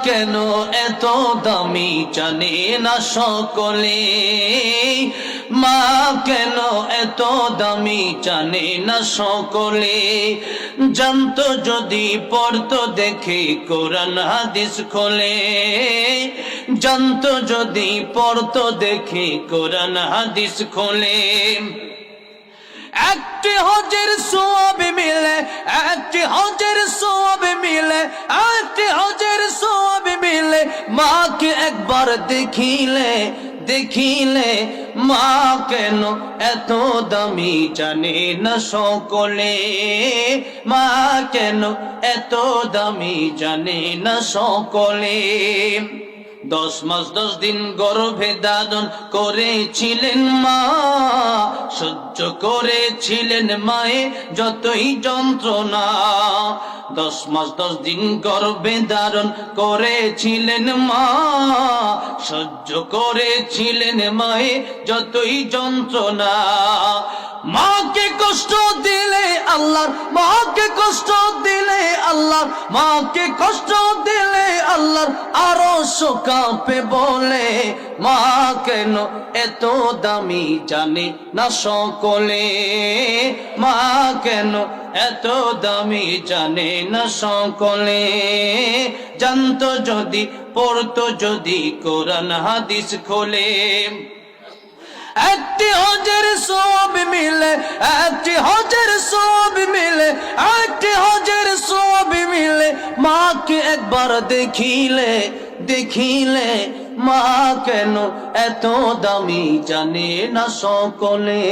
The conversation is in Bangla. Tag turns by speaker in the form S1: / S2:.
S1: কেন এত দামি জানে না সকলে, মা কেন এত দামি জানে না সকলে। জানতো যদি পড়তো দেখে কোরআন হাদিস খোলে, জানতো যদি পড়তো দেখে কোরআন হাদিস খোলে। একটি হজের সওয়াব মিলে, একটি হজের সওয়াব মিলে, একটি হজের সওয়াব মিলে। মাকে একবার দেখিলে, দেখিলে মা কেন এত দামি জানে না সকলে, মা কেন এত দামি জানে না সকলে। 10 মাস 10 দিন গর্ভে ধারণ করেছিলেন মা, সহ্য করেছিলেন মায়ে যতই যন্ত্রণা। 10 মাস 10 দিন গর্ভে ধারণ করেছিলেন মা, সহ্য করেছিলেন মায়ে যতই যন্ত্রণা। মাকে কষ্ট দিলে আল্লাহর, মাকে কষ্ট দিলে আল্লাহর, মাকে কষ্ট দিলে আল্লাহর আরশ কাঁপে বলে। মা কেন এত দামি জানে না সকলে, মা কেন এত দামি জানে না সকলে। জানতো যদি পড়তো যদি কোরআন হাদিস খোলে। একটি হজের সওয়াব মিলে, একটি হজের সওয়াব মিলে, একটি হজের সওয়াব মিলে। মাকে একবার দেখিলে, দেখিলে মা কেন এত দামি জানে না সকলে।